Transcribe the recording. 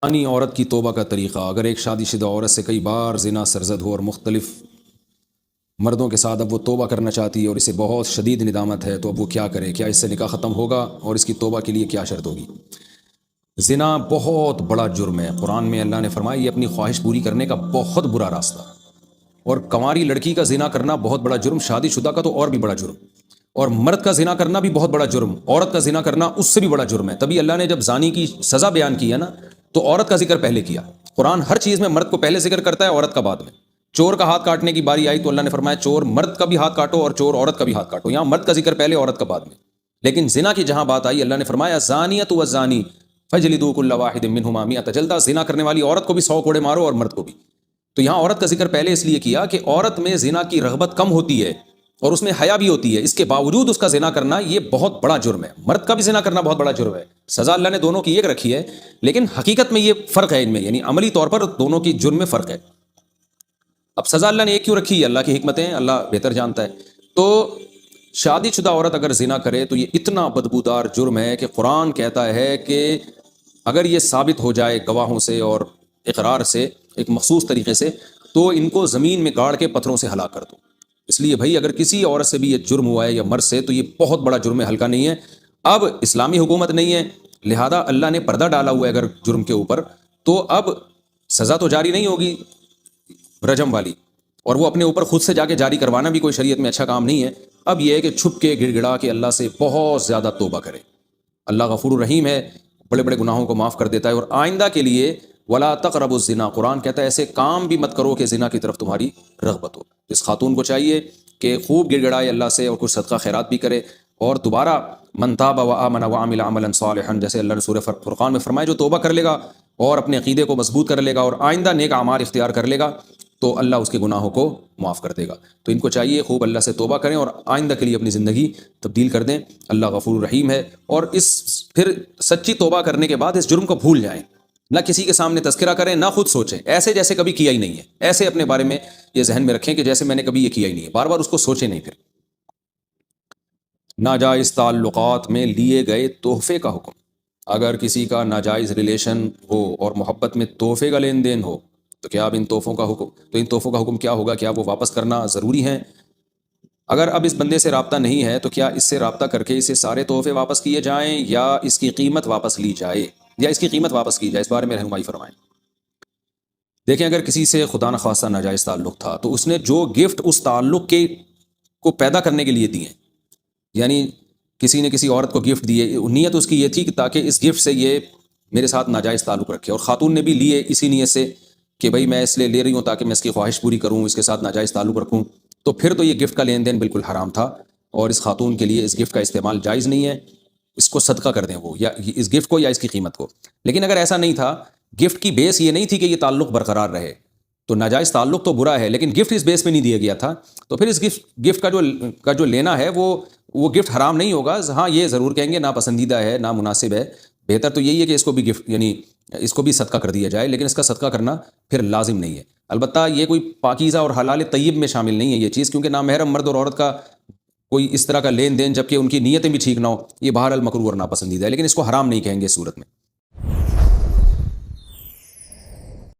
زانی عورت کی توبہ کا طریقہ۔ اگر ایک شادی شدہ عورت سے کئی بار زنا سرزد ہو اور مختلف مردوں کے ساتھ اب وہ توبہ کرنا چاہتی ہے اور اسے بہت شدید ندامت ہے، تو اب وہ کیا کرے؟ کیا اس سے نکاح ختم ہوگا اور اس کی توبہ کے لیے کیا شرط ہوگی؟ زنا بہت بڑا جرم ہے۔ قرآن میں اللہ نے فرمایا یہ اپنی خواہش پوری کرنے کا بہت برا راستہ، اور کنواری لڑکی کا زنا کرنا بہت بڑا جرم، شادی شدہ کا تو اور بھی بڑا جرم، اور مرد کا زنا کرنا بھی بہت بڑا جرم، عورت کا زنا کرنا اس سے بھی بڑا جرم ہے۔ تبھی اللہ نے جب زانی کی سزا بیان کی ہے نا، تو عورت کا ذکر پہلے کیا۔ قرآن ہر چیز میں مرد کو پہلے ذکر کرتا ہے، عورت کا بعد میں۔ چور کا ہاتھ کاٹنے کی باری آئی تو اللہ نے فرمایا چور مرد کا بھی ہاتھ کاٹو اور چور عورت کا بھی ہاتھ کاٹو۔ یہاں مرد کا ذکر پہلے، عورت کا بعد میں۔ لیکن زنا کی جہاں بات آئی، اللہ نے فرمایا زانیۃ والزانی فجلدوا کل واحد منہما مئۃ جلدہ، زنا کرنے والی عورت کو بھی 100 کوڑے مارو اور مرد کو بھی۔ تو یہاں عورت کا ذکر پہلے اس لیے کیا کہ عورت میں زنا کی رغبت کم ہوتی ہے اور اس میں حیا بھی ہوتی ہے، اس کے باوجود اس کا زنا کرنا یہ بہت بڑا جرم ہے۔ مرد کا بھی زنا کرنا بہت بڑا جرم ہے، سزا اللہ نے دونوں کی ایک رکھی ہے، لیکن حقیقت میں یہ فرق ہے ان میں، یعنی عملی طور پر دونوں کی جرم میں فرق ہے۔ اب سزا اللہ نے ایک کیوں رکھی ہے؟ اللہ کی حکمتیں ہیں، اللہ بہتر جانتا ہے۔ تو شادی شدہ عورت اگر زنا کرے تو یہ اتنا بدبودار جرم ہے کہ قرآن کہتا ہے کہ اگر یہ ثابت ہو جائے گواہوں سے اور اقرار سے ایک مخصوص طریقے سے، تو ان کو زمین میں گاڑ کے پتھروں سے ہلاک کر دو۔ اس لیے بھائی اگر کسی عورت سے بھی یہ جرم ہوا ہے یا مرد سے، تو یہ بہت بڑا جرم ہے، ہلکا نہیں ہے۔ اب اسلامی حکومت نہیں ہے، لہذا اللہ نے پردہ ڈالا ہوا ہے اگر جرم کے اوپر، تو اب سزا تو جاری نہیں ہوگی رجم والی، اور وہ اپنے اوپر خود سے جا کے جاری کروانا بھی کوئی شریعت میں اچھا کام نہیں ہے۔ اب یہ ہے کہ چھپ کے گڑ گڑا کے اللہ سے بہت زیادہ توبہ کرے۔ اللہ غفور الرحیم ہے، بڑے بڑے گناہوں کو معاف کر دیتا ہے، اور آئندہ کے لیے ولا تقربوا الزنا، قرآن کہتا ہے ایسے کام بھی مت کرو کہ زنا کی طرف تمہاری رغبت ہو۔ اس خاتون کو چاہیے کہ خوب گڑ گڑائے اللہ سے اور کچھ صدقہ خیرات بھی کرے، اور دوبارہ من تاب وآمن وعمل عملا صالحا، جیسے اللہ نے سورہ فرقان میں فرمایا جو توبہ کر لے گا اور اپنے عقیدے کو مضبوط کر لے گا اور آئندہ نیک اعمال اختیار کر لے گا، تو اللہ اس کے گناہوں کو معاف کر دے گا۔ تو ان کو چاہیے خوب اللہ سے توبہ کریں اور آئندہ کے لیے اپنی زندگی تبدیل کر دیں۔ اللہ غفور الرحیم ہے، اور پھر سچی توبہ کرنے کے بعد اس جرم کو بھول جائیں، نہ کسی کے سامنے تذکرہ کریں، نہ خود سوچیں ایسے جیسے کبھی کیا ہی نہیں ہے، ایسے اپنے بارے میں یہ ذہن میں رکھیں کہ جیسے میں نے کبھی یہ کیا ہی نہیں ہے، بار بار اس کو سوچیں نہیں۔ پھر ناجائز تعلقات میں لیے گئے تحفے کا حکم۔ اگر کسی کا ناجائز ریلیشن ہو اور محبت میں تحفے کا لین دین ہو، تو کیا اب ان تحفوں کا حکم کیا ہوگا؟ کیا وہ واپس کرنا ضروری ہے؟ اگر اب اس بندے سے رابطہ نہیں ہے تو کیا اس سے رابطہ کر کے اسے سارے تحفے واپس کیے جائیں، یا اس کی قیمت واپس لی جائے، اس بارے میں رہنمائی فرمائیں۔ دیکھیں اگر کسی سے خدا نخواستہ ناجائز تعلق تھا، تو اس نے جو گفٹ اس تعلق کو پیدا کرنے کے لیے دیے، یعنی کسی نے کسی عورت کو گفٹ دیے، نیت اس کی یہ تھی کہ تاکہ اس گفٹ سے یہ میرے ساتھ ناجائز تعلق رکھے، اور خاتون نے بھی لیے اسی نیت سے کہ بھئی میں اس لیے لے رہی ہوں تاکہ میں اس کی خواہش پوری کروں، اس کے ساتھ ناجائز تعلق رکھوں، تو پھر تو یہ گفٹ کا لین دین بالکل حرام تھا، اور اس خاتون کے لیے اس گفٹ کا استعمال جائز نہیں ہے۔ اس کو صدقہ کر دیں وہ، یا اس گفٹ کو یا اس کی قیمت کو۔ لیکن اگر ایسا نہیں تھا، گفٹ کی بیس یہ نہیں تھی کہ یہ تعلق برقرار رہے، تو ناجائز تعلق تو برا ہے، لیکن گفٹ اس بیس پہ نہیں دیا گیا تھا، تو پھر اس گفٹ کا جو لینا ہے وہ گفٹ حرام نہیں ہوگا۔ ہاں یہ ضرور کہیں گے ناپسندیدہ ہے، نامناسب ہے، بہتر تو یہی ہے کہ اس کو بھی گفٹ، یعنی اس کو بھی صدقہ کر دیا جائے، لیکن اس کا صدقہ کرنا پھر لازم نہیں ہے۔ البتہ یہ کوئی پاکیزہ اور حلال طیب میں شامل نہیں ہے یہ چیز، کیونکہ نامحرم مرد اور عورت کا کوئی اس طرح کا لین دین جبکہ ان کی نیتیں بھی ٹھیک نہ ہو، یہ بہرحال مکروہ اور ناپسندیدہ ہے، لیکن اس کو حرام نہیں کہیں گے اس صورت میں۔